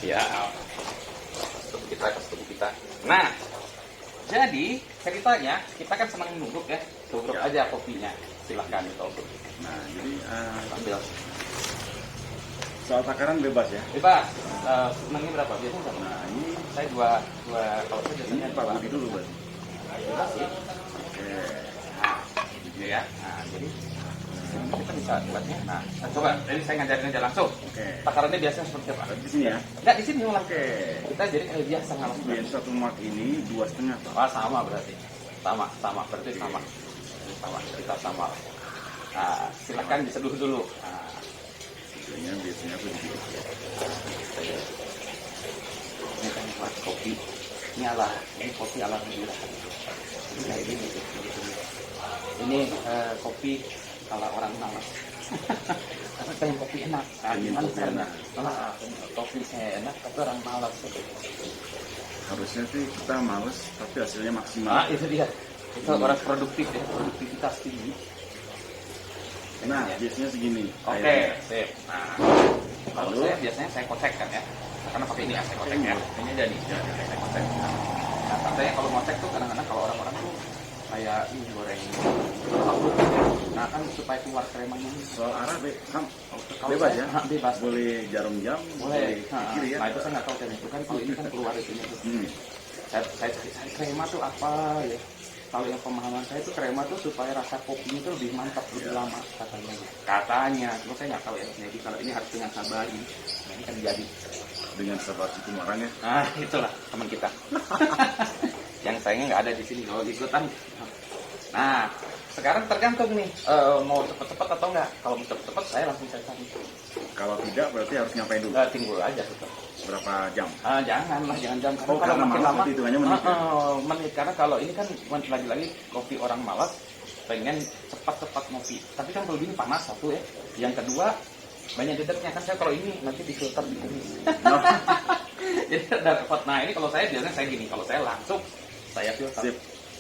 Ya, kita. Nah, jadi ceritanya kita kan senang nunduk ya, tubruk aja kopinya. Silahkan ditubruk. Nah, jadi Ambil. soal takaran bebas ya. Bebas. Senangnya berapa? Biasanya berapa? Nah, ini Saya dua kalau saya ini biasanya Pak Budi dulu berarti. bebas sih. Oke. Nah, gitu ya. Nah, jadi ini kita bisa buatnya. Nah, coba. Jadi saya ngajarin aja langsung. Oke. Takarannya biasanya seperti apa? Di sini ya. Enggak di sini malah. Oke. Kita jadi kayak biasa ngalamin. Jadi satu mak ini 2,5 Pak. Oh, sama berarti. Sama. Berarti sama. Kita sama. Nah, silakan diseduh dulu. Nah, Biasanya aku di ini kan buat kopi. Ini kopi ala Madura. Ini kayak gini. Ini kopi ala orang malas. Karena pengen kopi enak. Gimana caranya? Kopi saya enak, tapi orang malas. harusnya sih kita males tapi hasilnya maksimal. Nah, itu dia. Itu orang produktif ya, produktivitas tinggi. Nah, biasanya segini. Oke, sip. Nah, kalau saya biasanya saya kocek kan ya. Karena pakai ini ya, saya kocek ya. Ini aja nih, saya kocek. Nah, katanya kalau ngocek tuh kadang-kadang kalau orang-orang tuh kayak ini goreng tahu. Nah, kan supaya keluar kremanya ini. Soal arah Kalau bebas saya, ya. Bebas. Boleh jarum jam, Boleh. ke kiri ya. Nah, itu saya nggak tahu kan itu kan kalau ini kan keluar itunya tuh. Saya cari krema tuh apa ya? Kalau yang pemahaman saya itu krema tuh supaya rasa kopinya itu lebih mantap, lebih lama katanya. Cuma saya nggak tahu ya. Jadi kalau ini harus dengan sabar ini. Nah, ini kan jadi. Dengan sabar itu orang ya. Nah, itulah teman kita. Yang sayangnya nggak ada di sini kalau ikutan. Nah, sekarang tergantung nih mau cepet-cepet atau enggak. Kalau mau cepet-cepet saya langsung saya cari. Kalau tidak berarti harus ngapain dulu? Tinggal aja tetap. Berapa jam? Jangan jam. Karena makin malas lama hitungannya menit. Menit. Karena kalau ini kan lagi-lagi kopi orang malas pengen cepat-cepat ngopi. Tapi kan kalau gini panas satu ya. Yang kedua banyak dedeknya kan saya kalau ini nanti difilter di sini. Jadi ada repot. Nah ini kalau saya biasanya saya gini. Kalau saya langsung saya filter. Sip.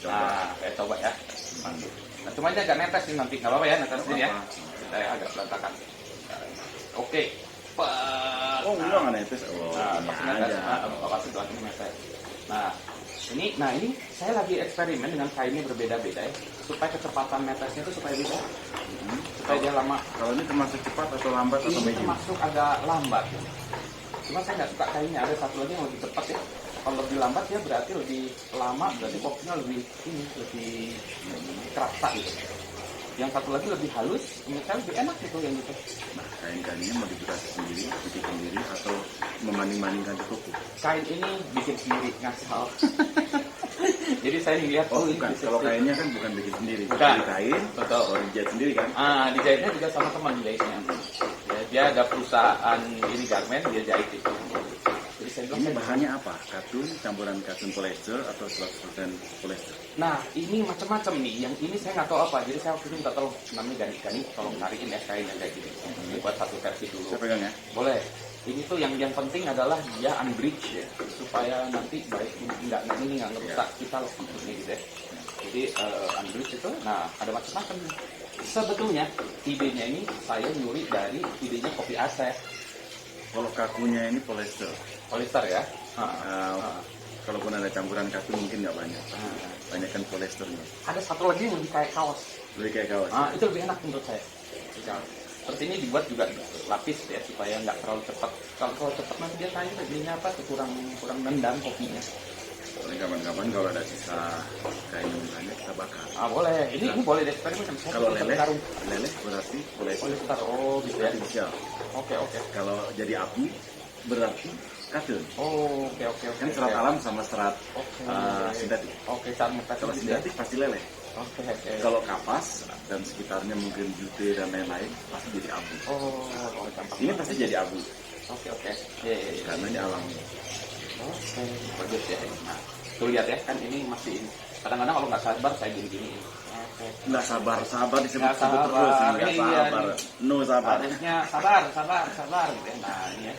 Coba. Nah saya coba ya. Nah, cuma aja agak netes sih nanti. Nggak apa-apa ya netes sendiri ya. Saya agak berantakan. Oke. Oh, enggak nggak netes. Oh, pasti netes. Nah, ini saya lagi eksperimen dengan kainnya berbeda-beda ya, supaya kecepatan netesnya itu supaya beda, supaya dia lama. Kalau ini termasuk cepat atau lambat atau Ini medium? termasuk agak lambat. Ya. Cuma saya nggak suka kainnya. Ada satu lagi yang lebih cepat ya. Kalau lebih lambat ya berarti lebih lama, berarti kopinya lebih kerasa gitu. Yang satu lagi lebih halus, menurut saya lebih enak gitu yang gitu. Nah, kain-kainnya mau dibuat sendiri, bikin sendiri atau membanding-bandingkan di toko? Kain ini bikin sendiri, ngasal. Jadi saya lihat bukan. Kalau kainnya kan bukan bikin sendiri. Bukan. Di kain, betul. Kalau dijahit sendiri kan? Dijahitnya juga sama teman dijahitnya. Ya, dia ada perusahaan ini garment, dia jahit itu. Jadi saya bilang, ini bahannya apa? Katun, campuran katun polyester atau 100% polyester? Nah, ini macam-macam nih. Yang ini saya nggak tahu apa. Jadi saya waktu itu minta tolong namanya Gani, tolong cariin ya kain yang kayak gini. Ini buat satu versi dulu. Saya pegang ya. Boleh. Ini tuh yang penting adalah dia unbleach ya, supaya nanti baik nggak ngerusak kita loh ini gitu ya. Jadi unbleach itu, nah ada macam-macam. Sebetulnya idenya ini saya nyuri dari idenya kopi Aceh. Kalau kakunya ini polyester. Polyester ya. Kalaupun ada campuran katun mungkin nggak banyak. Banyak kan polyesternya. Ada satu lagi yang lebih kayak kaos. Lebih kayak kaos. Itu lebih enak menurut saya. Seperti ini dibuat juga lapis ya supaya nggak terlalu cepat. Kalau cepat nanti dia kayak jadinya apa? Kurang nendang kopinya. Kapan-kapan kalau ada sisa kain yang banyak kita bakar. Boleh. Ini boleh dieksperimen. Kalau leleh berarti polyester. Oh, gitu ya. Artificial. Oke. Kalau jadi abu berarti katun. Oh, oke. Kan serat alam sama serat sintetik. Oke, cara kalau sintetik pasti leleh. Oke. Kalau kapas dan sekitarnya mungkin jute dan lain-lain pasti jadi abu. Ini pasti jadi abu. Oke. Karena ini alami. Oke, bagus ya. Nah, tuh lihat ya, kan ini masih kadang-kadang kalau nggak sabar saya gini-gini. Nggak sabar disebut terus. Nggak sabar. No sabar. Harusnya sabar gitu ya. Nah, ini ya.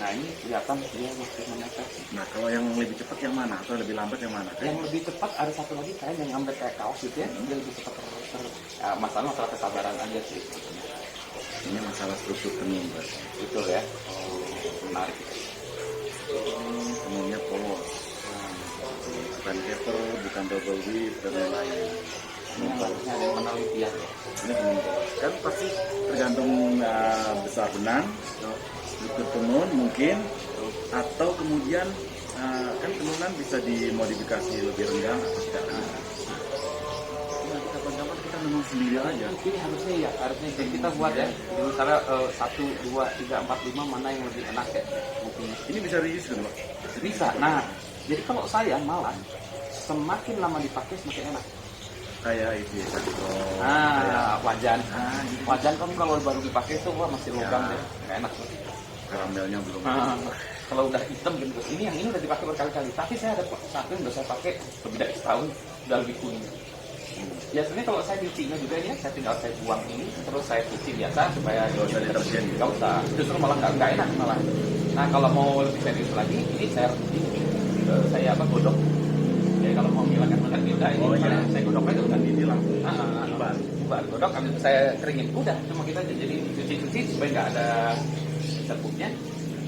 Nah ini kelihatan dia masih menetes. Nah, kalau yang lebih cepat yang mana atau lebih lambat yang mana? Yang lebih cepat ada satu lagi kain yang hampir kayak kaos gitu ya. Dia lebih cepat masalah kesabaran aja sih. Ini masalah struktur tenun, Betul ya. Menarik. dengan double width dan lain-lain. Ini harusnya ada yang meneliti ya. Ini kan pasti tergantung besar benang, struktur tenun mungkin, atau kemudian kan tenunan bisa dimodifikasi lebih renggang atau tidak renggang. Nanti kapan-kapan kita menenun sendiri aja. Ini harusnya kita buat ya. Misalnya 1, 2, 3, 4, 5 mana yang lebih enak ya mungkin. Ini bisa reuse kan Pak? Bisa. Nah, jadi kalau saya malah semakin lama dipakai semakin enak. Kayak itu ya kan. Wajan. Gitu. Wajan kan kalau baru dipakai tuh wah masih logam deh, nggak enak. Karamelnya belum. Kalau udah hitam gitu, ini udah dipakai berkali-kali. Tapi saya ada satu yang udah saya pakai lebih dari setahun, udah lebih kuning. Biasanya kalau saya cucinya juga ini, saya tinggal saya buang ini, terus saya cuci biasa supaya Nggak usah deterjen. nggak usah. Justru malah nggak enak malah. Nah kalau mau lebih serius lagi, ini saya godok. Jadi kalau mau menghilangkan benar kita ini saya godok aja udah Ini langsung bahan godok, habis itu saya keringin. Udah cuma kita jadi cuci supaya nggak ada serbuknya.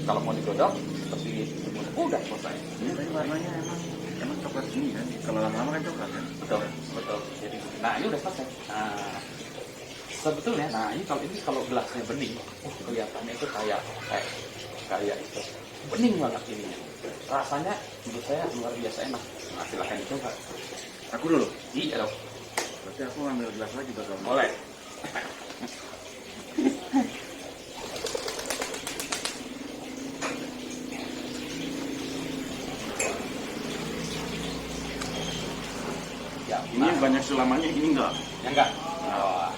Kalau mau digodok seperti udah selesai. Ini tapi warnanya emang coklat gini kan. Kalau lama-lama kan coklat kan. Betul. Jadi nah ini udah selesai. Nah sebetulnya ini kalau gelasnya bening, kelihatannya itu kayak itu bening banget ininya. Rasanya menurut saya luar biasa enak. Nah, silahkan dicoba. Aku dulu. Iya dong. Berarti aku ngambil gelas lagi buat kamu. Boleh. Ya, Ini banyak sulamannya, ini enggak. Ya enggak. Oh.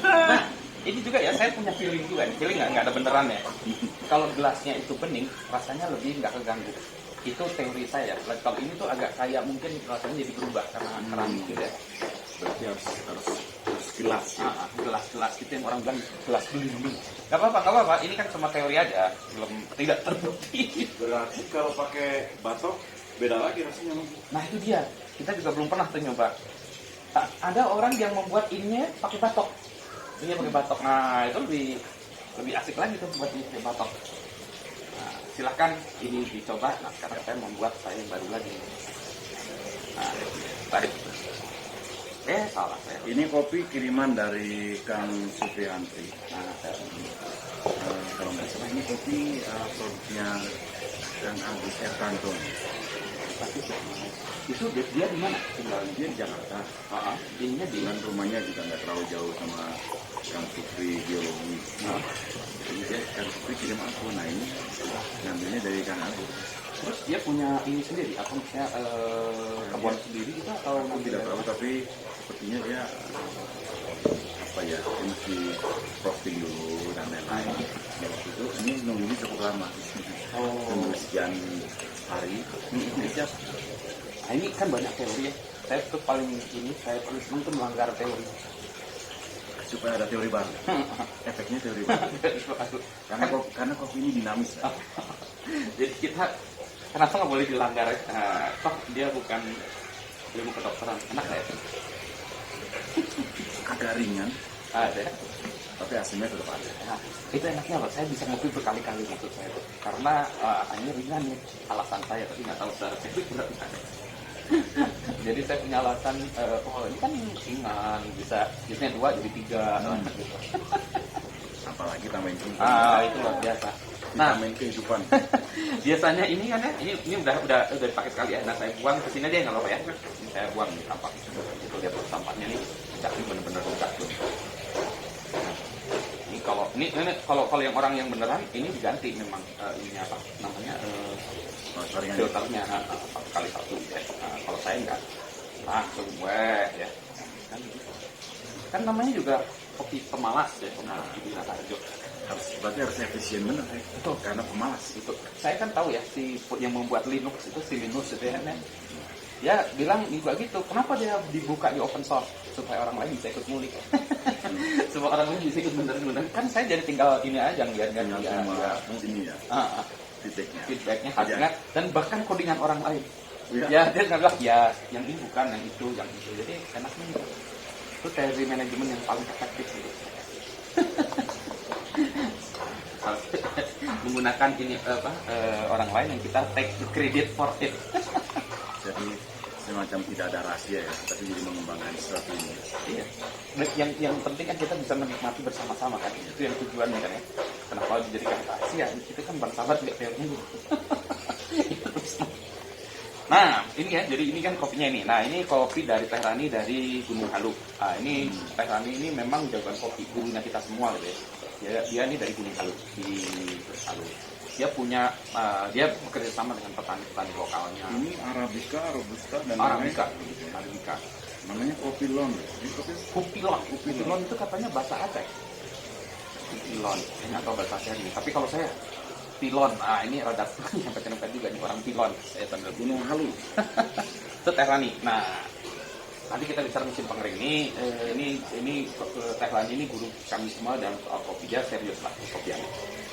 Nah, ini juga ya saya punya feeling juga. Feeling nggak ada beneran ya. Kalau gelasnya itu bening, rasanya lebih nggak keganggu. Itu teori saya. Kalau ini tuh agak kayak mungkin rasanya jadi berubah karena keramik gitu ya. Berarti harus gelas ya. Gelas gitu yang orang bilang gelas belimbing. Gak apa-apa. Ini kan cuma teori aja, tidak terbukti. Berarti kalau pakai batok beda lagi rasanya. Nah itu dia. Kita juga belum pernah tuh nyoba. Ada orang yang membuat ininya pakai batok. Ini pakai batok. Nah itu lebih asik lagi tuh buat ini pakai batok. Nah, silahkan ini dicoba. Nah sekarang saya membuat saya yang baru lagi. Nah, tarik. Salah saya. Ini kopi kiriman dari Kang Supriantri. Nah, Kalau nggak salah ini kopi produknya Kang Agus Ertanton. Itu dia di mana? Tinggalnya dia di Jakarta. Ininya di Dan rumahnya juga nggak terlalu jauh sama Kang Supri Biologi. Jadi dia Kang Supri kirim aku. Nah ini ngambilnya dari Kang Agus. Terus dia punya ini sendiri, apa misalnya kebun sendiri gitu atau Aku tidak tahu, tapi sepertinya dia dia mesti frosting dulu dan lain-lain. Waktu itu ini nunggunya cukup lama. Nunggu sekian hari. Siap. Nah ini kan banyak teori ya. Saya tuh paling senang tuh melanggar teori. Supaya ada teori baru. Efeknya teori baru. Karena kopi ini dinamis. Kan? Jadi kita kenapa nggak boleh dilanggar? Toh dia bukan ilmu kedokteran. Enak ya? Agak ringan. Ada. Tapi hasilnya tetap ada. Nah, itu enaknya loh. Saya bisa ngopi berkali-kali maksud saya tuh. Karena hanya ringan nih alasan saya, tapi nggak tahu secara teknik berapa. Jadi saya punya alasan, ini kan ringan, biasanya 2 jadi 3 gitu. Apalagi tambahin kehidupan. Itu luar biasa. Nah, tambahin kehidupan. Biasanya ini kan ya, ini udah dipakai sekali ya. Nah, saya buang ke sini aja nggak apa-apa ya. Ini saya buang di sampah. Itu lihat sampahnya nih, jadi bener-bener rusak tuh. Ini kalau yang orang yang beneran ini diganti memang ini apa namanya filternya kali 1 ya. Kalau saya enggak langsung ya kan namanya juga kopi pemalas ya. Nah di Raharjo Berarti harus efisien bener ya. Betul. Karena pemalas itu saya kan tahu ya yang membuat Linux itu si Linus itu ya. Dia bilang juga gitu, kenapa dia dibuka di open source supaya orang lain bisa ikut ngulik. Semua orang lain bisa ikut bener-bener. Kan saya jadi tinggal ini aja lihat tinggal sini ya. Feedbacknya hasilnya dan bahkan codingan orang lain. Ya dia nggak bilang ya yang ini bukan yang itu. Jadi enaknya gitu. Itu teori manajemen yang paling efektif gitu. Menggunakan ini orang lain yang kita take the credit for it. Jadi semacam tidak ada rahasia ya, tapi jadi mengembangkan sesuatu ini. Iya. Dan yang penting kan kita bisa menikmati bersama-sama kan. Itu yang tujuannya kan ya. Kenapa dijadikan rahasia? Kita kan bersahabat nggak kayak dulu. Nah, ini ya. Jadi ini kan kopinya ini. Nah, ini kopi dari Teh Rani dari Gunung Halu. Nah, ini Teh Rani ini memang jagoan kopi gurunya kita semua gitu ya. Dia ini dari Gunung Halu di Halu. Dia punya dia bekerja sama dengan petani-petani lokalnya. Ini Arabica, Robusta, dan Arabica. Namanya kopi lon. Ini Kupilon. Kupilon itu katanya bahasa Aceh. Kupilon. Saya nggak tahu bahasa Aceh ini. Tapi kalau saya pilon. Nah, ini rada nyampe juga nih orang pilon. Saya tanda Gunung Halu. Itu Teh Rani. Nah, nanti kita bicara musim pengering ini Teh Rani ini guru kami semua dan soal kopi dia serius lah kopiannya.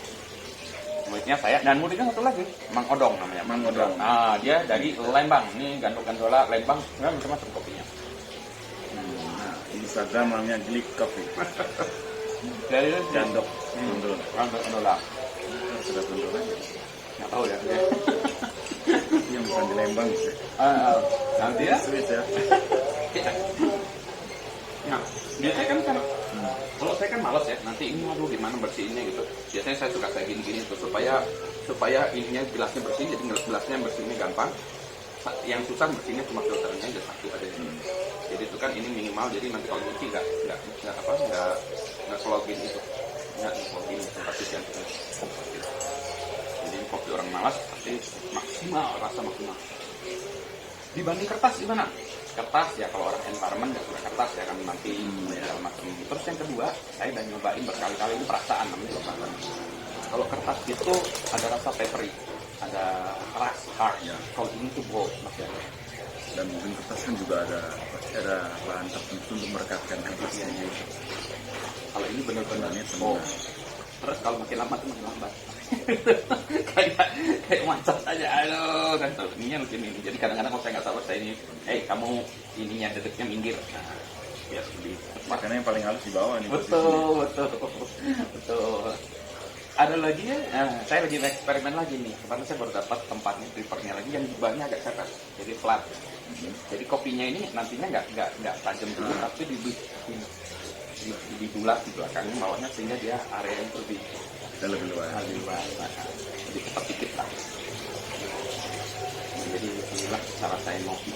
Muridnya saya dan muridnya satu lagi, Mang Odong namanya. Mang Odong. Nah, dia dari Lembang. Ini gandola Lembang, sebenarnya macam-macam kopinya. Nah, Instagram namanya Glik Coffee. Dari Gandok. Gandok. Gandola. Sudah gandok aja. Nggak tahu ya. Yang bukan di Lembang sih. Nanti ya. Sweet ya. Nah, biasanya kan kalau saya kan malas ya, nanti ini aduh gimana bersihinnya gitu. Biasanya saya suka kayak gini-gini tuh supaya ininya gelasnya bersih, jadi gelasnya bersihnya gampang. Yang susah bersihnya cuma filternya aja satu aja. Jadi itu kan ini minimal, jadi nanti kalau nyuci nggak kelogin itu, nggak kelogin tempat cucian itu. Jadi kopi orang malas tapi maksimal, rasa maksimal. Dibanding kertas gimana? Kertas ya kalau orang environment nggak suka kertas ya kan nanti segala macam. Terus yang kedua saya udah nyobain berkali-kali, ini perasaan namanya perasaan. Kalau kertas itu ada rasa papery, ada keras hard ya. Kalau ini tuh bold maksudnya. Dan mungkin kertas kan juga ada bahan tertentu untuk merekatkan kertasnya. Kalau ini benar-benar semua. Terus kalau makin lama tuh makin lambat. kayak macet aja, aduh kan tuh ininya lucu ini. Jadi kadang-kadang kalau saya nggak sabar saya ini, kamu ininya dedeknya minggir. Nah, biar lebih makanya yang paling halus di bawah nih. Betul. Ada lagi ya, saya lagi eksperimen lagi nih. Karena saya baru dapat tempatnya, prefernya lagi yang jubahnya agak cepat, jadi flat. Jadi kopinya ini nantinya nggak tajam dulu, tapi dibulat di belakangnya bawahnya sehingga dia area yang lebih luas, lebih cepat dikit lah. Jadi inilah cara saya ngopi.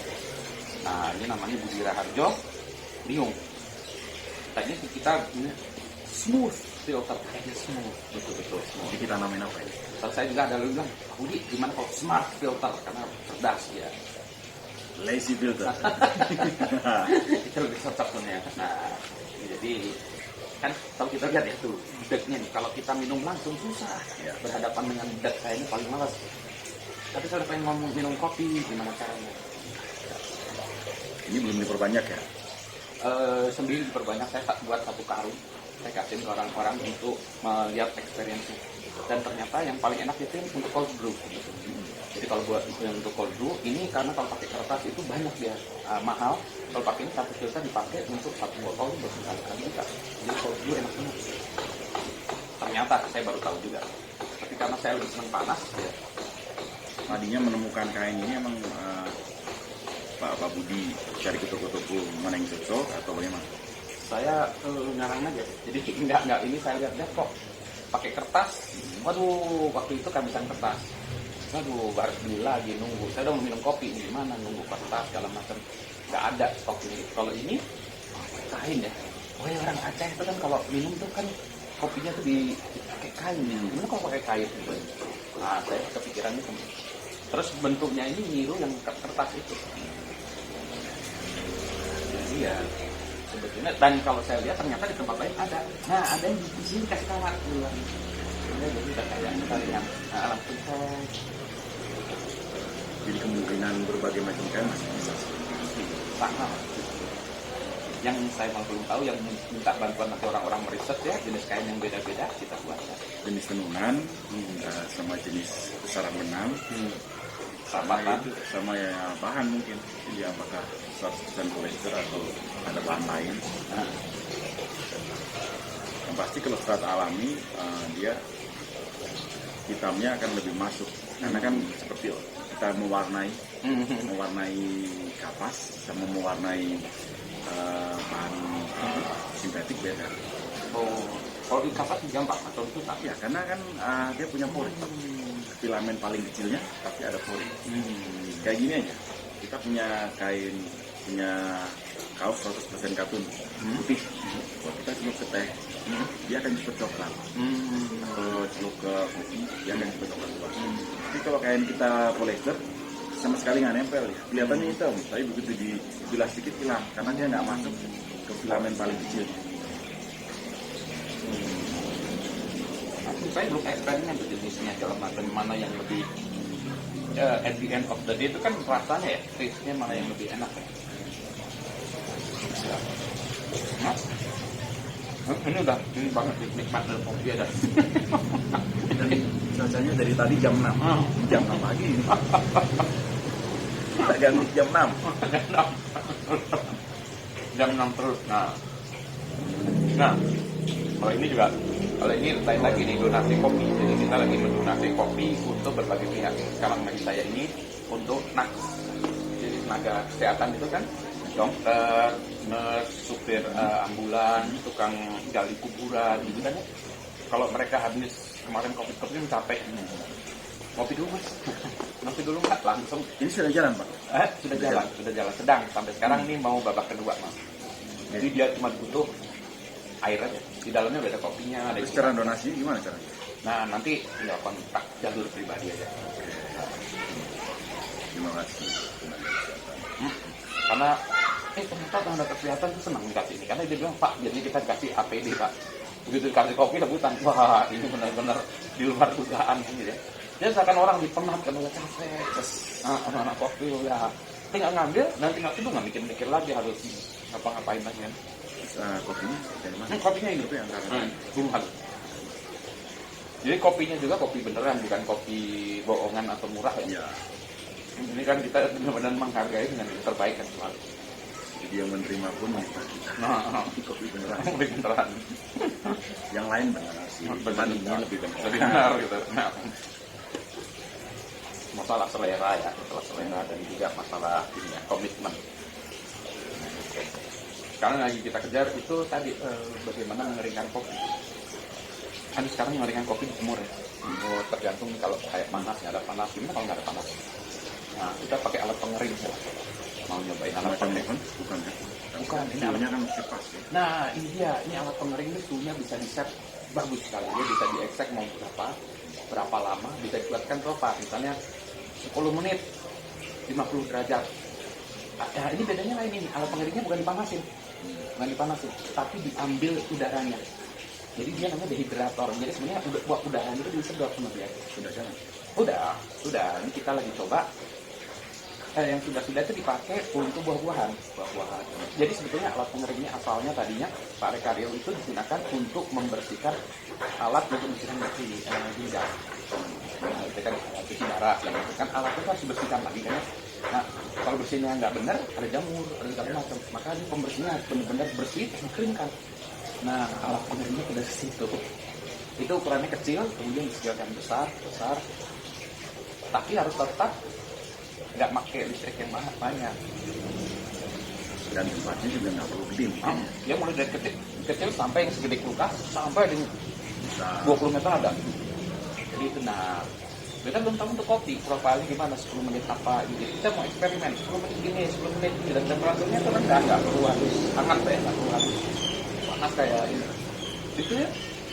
Nah ini namanya Budi Raharjo Liung. Tadinya kita smooth filter, kayaknya smooth, betul smooth. Jadi kita namain apa ya? Terus saya juga ada bilang, Budi gimana kalau smart filter karena cerdas ya. Lazy filter. Itu lebih cocok sebenarnya. Nah jadi kan kalau kita lihat ya tuh bednya nih, kalau kita minum langsung susah ya, berhadapan dengan bed saya ini paling malas. Tapi kalau pengen ngomong minum kopi gimana caranya? Ini belum diperbanyak ya? Sendiri diperbanyak, saya buat satu karung, saya kasih ke orang-orang untuk melihat experience-nya. Dan ternyata yang paling enak itu untuk cold brew gitu. Jadi kalau buat untuk cold brew ini karena kalau pakai kertas itu banyak dia mahal. Kalau pakai ini satu filter dipakai untuk satu botol itu berkali-kali juga. Jadi cold brew enak banget. Ternyata saya baru tahu juga. Tapi karena saya lebih senang panas ya. Tadinya menemukan kain ini emang Pak Budi cari ke toko-toko mana yang cocok atau bagaimana? Saya ngarang aja. Jadi enggak ini saya lihat kok pakai kertas. Waduh, waktu itu kehabisan kertas. Waduh, harus beli lagi nunggu. Saya udah mau minum kopi, gimana nunggu kertas segala macam. Nggak ada stok ini. Kalau ini kain ya. Oh ya orang Aceh itu kan kalau minum tuh kan kopinya tuh pakai kain ya. Gimana kalau pakai kain gitu? Nah, saya kepikiran itu. Terus bentuknya ini niru yang kertas itu. Jadi ya sebetulnya, dan kalau saya lihat ternyata di tempat lain ada. Nah, ada yang di sini kasih tahu keluar. Jadi udah kayak kalian langsung saya. Jadi kemungkinan berbagai macam kain masih bisa Sama. Yang saya belum tahu, yang minta bantuan nanti orang-orang meriset ya jenis kain yang beda-beda kita buat. Jenis tenunan, sama jenis besaran benang, sama ya bahan mungkin. Jadi apakah 100% polyester atau ada bahan lain. Yang pasti kalau serat alami dia hitamnya akan lebih masuk karena kan seperti kita mewarnai mewarnai kapas sama mewarnai bahan sintetik beda. Oh, kalau di kapas gampang atau susah? Ya karena kan dia punya pori. Filamen paling kecilnya tapi ada pori. Kayak gini aja. Kita punya kain, punya kaos 100% katun putih. Kalau kita celup ke teh, dia akan cepat coklat. Atau celup ke kopi, dia akan cepat coklat juga. Tapi kalau kain kita polyester, sama sekali nggak nempel ya. Kelihatannya hitam, tapi begitu dibilas sedikit hilang karena dia nggak masuk ke filamen paling kecil. Saya belum eksperimen tuh jenisnya dalam macam mana yang lebih at the end of the day itu kan rasanya ya, taste-nya mana yang lebih enak ya. Ini udah ini banget nikmat dari kopi ada. Dan cuacanya dari tadi jam 6 jam 6 pagi ini. Kita ganti jam 6 jam 6 terus. Nah, kalau ini juga, kalau ini lain lagi nih, donasi kopi. Jadi kita lagi mendonasi kopi untuk berbagai pihak. Sekarang bagi saya ini untuk NAKS, jadi tenaga kesehatan itu kan, dokter, nurse, supir ambulan, tukang gali kuburan gitu kan ya. Kalau mereka habis kemarin covid capek, ngopi dulu mas. Ngopi dulu nggak langsung. ini sudah jalan Pak? Sudah jalan sedang sampai sekarang ini mau babak kedua mas. Jadi dia cuma butuh air aja, di dalamnya udah ada kopinya, ada Terus cara donasi gimana caranya? Nah nanti tinggal kontak jalur pribadi aja. Terima kasih. Karena ternyata tenaga kesehatan tuh senang dikasih ini, karena dia bilang Pak, jadi kita kasih APD Pak. Begitu dikasih kopi rebutan, wah ini benar-benar di luar dugaan gitu ya. Dia seakan orang dipenat kan udah capek, terus anak kopi udah tinggal ngambil dan tinggal itu nggak mikir-mikir lagi harus ngapa-ngapain lagi kan. Kopinya dari mana? Kopinya ini yang buruhan. Jadi kopinya juga kopi beneran, bukan kopi bohongan atau murah ya. Ini kan kita benar-benar menghargai dengan yang terbaik kan selalu. Jadi yang menerima pun menikmati. Kopi beneran. Kopi beneran. Yang lain beneran sih. Beneran ini lebih benar gitu. Nah, masalah selera ya, dan juga masalah ini ya, komitmen. Sekarang lagi kita kejar itu tadi bagaimana mengeringkan kopi. Kan sekarang mengeringkan kopi dijemur ya. Tergantung kalau kayak panas, nggak ada panas, gimana kalau nggak ada panas. Nah, kita pakai alat pengering ya. Mau nyobain alat pengering? Bukan, ini alatnya kan kipas ya. Nah, ini dia, ini alat pengering itu suhunya bisa di-set bagus sekali. Dia bisa di-extract mau berapa lama, bisa dibuatkan berapa, misalnya 10 menit, 50 derajat. Nah, ini bedanya lain ini, alat pengeringnya bukan dipanasin, tapi diambil udaranya. Jadi dia namanya dehidrator. Jadi sebenarnya buat udaranya itu disedot sama dia. Sudah jalan? Sudah. Ini kita lagi coba. Yang sudah itu dipakai untuk buah-buahan. Jadi sebetulnya alat pengeringnya asalnya tadinya Pak Rekaryo itu digunakan untuk membersihkan alat untuk membersihkan ginjal. Itu kan cuci darah, kan alatnya harus dibersihkan lagi kan ya. Nah, kalau bersihnya nggak benar, ada jamur, ada segala macam. Maka ini pembersihnya benar-benar bersih, dikeringkan. Nah, alat pengeringnya dari situ. Itu ukurannya kecil, kemudian disediakan besar, tapi harus tetap nggak pakai listrik yang banyak. Dan tempatnya juga nggak perlu gede. Dia mulai dari kecil sampai yang segede kulkas, sampai di 20 meter ada. Jadi itu kita belum tahu untuk kopi, profilnya gimana, 10 menit apa gitu. Kita mau eksperimen, 10 menit gini, 10 menit gini, dan temperaturnya itu rendah, nggak perlu harus hangat ya, nggak perlu harus panas kayak ini. Itu ya,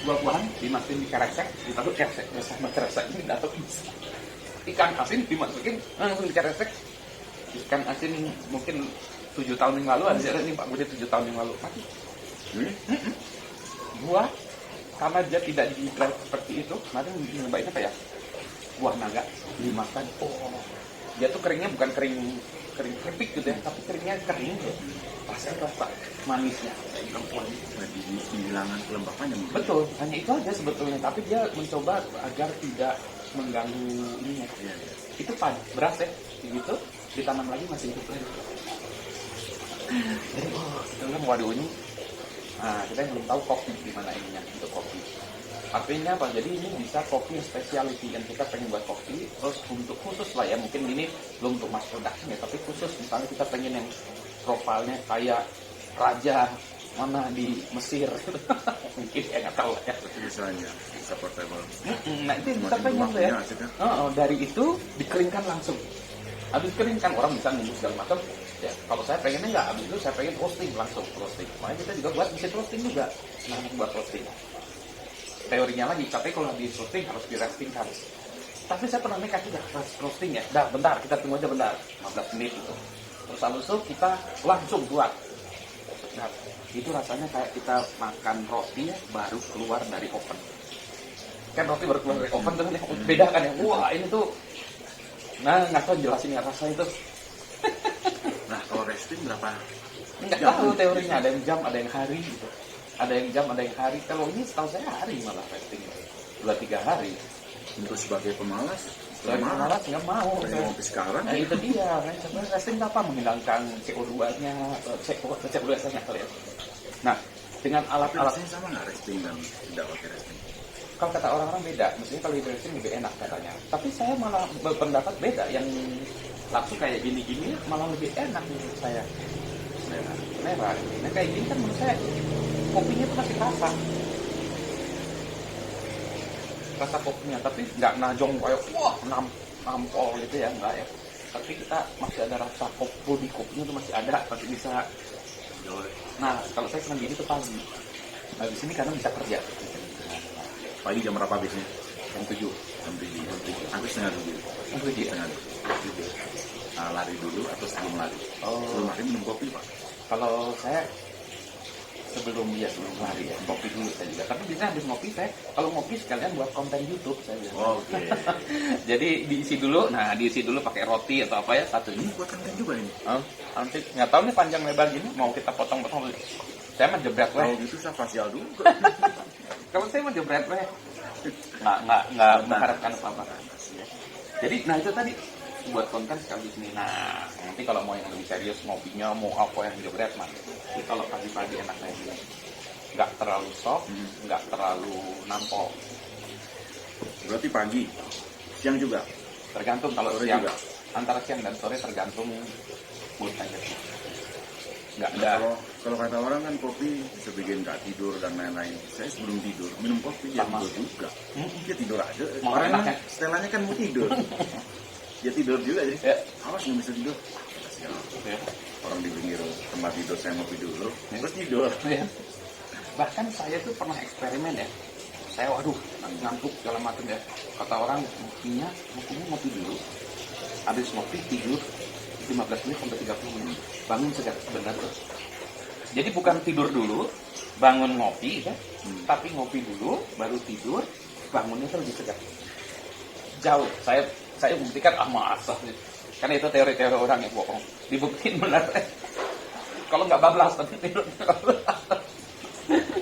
buah-buahan dimasukin di keresek, ditaruh keresek, sama keresek ini datang bisa. Ikan asin dimasukin, langsung di keresek. Ikan asin mungkin 7 tahun yang lalu, ada ini Pak Budi 7 tahun yang lalu, mati. Buah, karena dia tidak di-dry seperti itu, kemarin nyobain apa ya? Buah naga dimakan, dia tuh keringnya bukan kering keripik gitu ya, tapi keringnya kering ya. Rasanya rasa manisnya, Jadi kehilangan kelembapannya. Betul, hanya itu aja sebetulnya, tapi dia mencoba agar tidak mengganggu ininya. Itu beras ya, gitu, ditanam lagi masih hidup lagi. Jadi kita bilang waduh ini, nah kita yang belum tahu kopi gimana ininya untuk kopi. Artinya apa? Jadi ini bisa kopi specialty yang kita pengen buat kopi. Terus untuk khusus lah ya, mungkin ini belum untuk mass production ya, tapi khusus misalnya kita pengen yang profilnya kayak raja mana di Mesir, mungkin ya nggak tahu ya. Misalnya bisa portable. Nah itu kita pengen tuh ya. Dari itu dikeringkan langsung. Habis dikeringkan orang bisa nunggu segala macam. Ya, kalau saya pengennya nggak, habis itu saya pengen roasting langsung roasting. Makanya kita juga buat mesin roasting juga. Nah, buat roasting. Teorinya lagi, tapi kalau habis roasting harus di roastingkan. Tapi saya pernah nekat juga roasting ya. Dah, bentar, kita tunggu aja bentar, 15 menit gitu. Terus habis itu kita langsung buat. Nah, itu rasanya kayak kita makan roti ya, baru keluar dari oven. Kan roti baru keluar dari oven tuh beda kan ya. Wah ini tuh, nah nggak tahu jelasin rasanya itu. Nah kalau roasting berapa? Nggak tahu teorinya, ada yang jam, ada yang hari gitu. Ada yang jam, ada yang hari. Kalau ini setahu saya hari malah roasting 2-3 hari. Untuk sebagai pemalas, Sebagai pemalas nggak mau. Saya mau sekarang. Nah itu dia, kan sebenarnya roasting apa? Menghilangkan CO2-nya, CO2-nya kali ya. Nah dengan alat-alat Rasanya sama nggak roasting dan tidak pakai roasting? kalau kata orang-orang beda, mestinya kalau di roasting lebih enak katanya. Tapi saya malah berpendapat beda, yang langsung kayak gini-gini malah lebih enak menurut saya. Merah. Nah kayak gini kan menurut saya kopinya tuh masih rasa kopinya, tapi nggak najong kayak wah nampol gitu ya, enggak ya. Tapi kita masih ada rasa kopi di kopinya tuh masih ada, masih bisa. Nah kalau saya senang gini tuh pagi. Habis ini karena bisa kerja. Pagi jam berapa biasanya? Jam 7. Jam 7. Hampir setengah 7. Setengah 7. Lari dulu atau sebelum lari? Sebelum lari minum kopi Pak? Kalau saya sebelum lari ya, kopi dulu saya juga. Tapi biasanya habis ngopi saya, kalau ngopi sekalian buat konten YouTube saya bilang. Oke. Jadi diisi dulu pakai roti atau apa ya satu Ini ini. buat konten juga ini? Nanti nggak tahu nih panjang lebar gini mau kita potong-potong. Saya mah jebret Kalau weh. gitu saya facial dulu. Kalau saya mah jebret weh. Nggak mengharapkan apa-apa. Jadi nah itu tadi buat konten sekali di sini. Nah nanti kalau mau yang lebih serius ngopinya mau apa yang jebret mah. Jadi kalau pagi-pagi enak kayak gini. Nggak terlalu soft, nggak terlalu nampol. Berarti pagi, siang juga? Tergantung kalau Sore siang juga? antara siang dan sore tergantung mood aja. Nggak Nah, ada. kalau kata orang kan kopi bisa bikin nggak tidur dan lain-lain. Saya sebelum tidur minum kopi ya Sama. tidur juga. Ya tidur aja. Mau Orang enak kan ya? setelannya kan mau tidur. Ya tidur juga jadi. Ya. Awas nggak bisa tidur. Kasihan. Ya. Orang di pinggir tempat tidur saya ngopi dulu, terus tidur. Ya. Bahkan saya tuh pernah eksperimen ya. Saya waduh ngantuk segala macam ya. Kata orang ngopinya ngopi dulu. Habis ngopi tidur 15 menit sampai 30 menit. Bangun segar benar tuh. Jadi bukan tidur dulu, bangun ngopi ya. Tapi ngopi dulu baru tidur, bangunnya tuh lebih segar. Jauh. Saya buktikan masa nih. Karena itu teori-teori orang yang bohong. Dibuktiin benar. Kalau nggak bablas tapi tidur.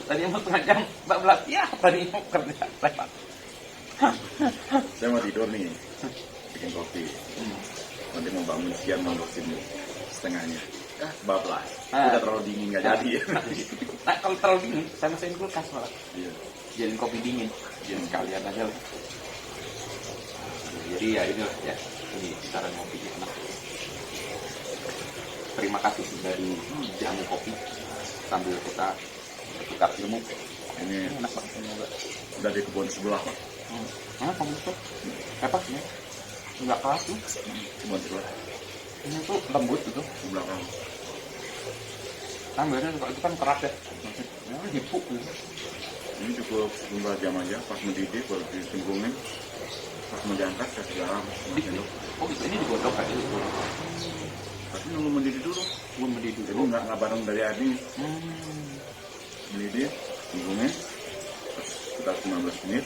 Tadi mau setengah jam bablas. Ya, tadi mau kerja lewat. Saya mau tidur nih, bikin kopi. Nanti mau bangun siang mau sini setengahnya. Bablas. Udah terlalu dingin nggak jadi. Nah kalau terlalu dingin, saya masukin kulkas malah. Iya. Jadiin kopi dingin. Jadi sekalian aja lah. Jadi ya inilah ya. Ini cara ngopi enak. Terima kasih dari jamu kopi sambil kita tukar ilmu. Ini Enak banget ini juga. udah di kebun sebelah Pak. Mana kamu tuh? Hebat ya? Enggak keras tuh. Kebun sebelah Ini tuh lembut gitu. di belakang. Kan biasanya kalau itu kan keras ya. Ini dipuk gitu. Ini cukup beberapa jam aja pas mendidih baru dicemplungin. Pas mau diangkat kasih garam sama sendok. Oh gitu, ini digodok aja gitu. Tapi nunggu mendidih dulu. Belum mendidih Jadi dulu. nggak bareng dari habis. Hmm. Mendidih, cemplungin. Terus sekitar 15 menit.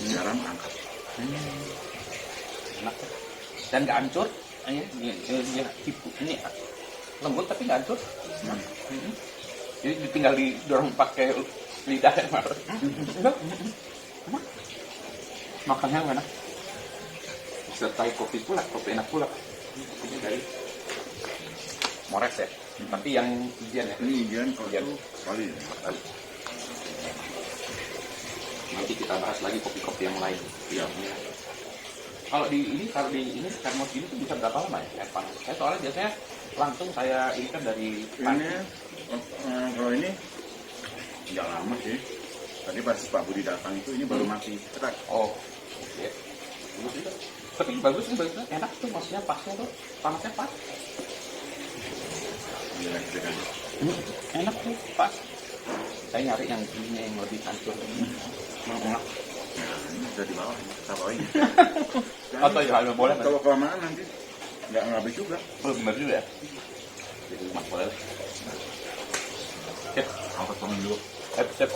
Garam angkat. Enak ya. Dan nggak hancur. Ini tipu. Ini lembut tapi nggak hancur. Jadi tinggal didorong pakai lidah ya. Enggak. Makannya enak. Sertai kopi pula, kopi enak pula. Kopinya dari Mores ya. Tapi yang ijen ya. Ini ijen kalau itu kali. Malah nanti kita bahas lagi kopi-kopi yang lain. Iya. Ya. Kalau di ini termos ini tuh bisa berapa lama ya air panas? Saya soalnya biasanya langsung saya ini kan dari Ini kalau ini nggak lama sih. Tadi pas Pak Budi datang itu ini baru mati cetak. Oh, oke. Bagus juga. Tapi bagus sih, bagusnya enak tuh, maksudnya pasnya tuh panasnya pas. Iya, kan. Enak tuh pas. Saya nyari yang ini yang lebih hancur. Enak. Nah, ini udah di bawah, kita bawain. Atau ya hal boleh. Kalau kelamaan nanti nggak habis juga. Belum benar juga ya. Jadi mas boleh. Sip, Aku potongin dulu. sip.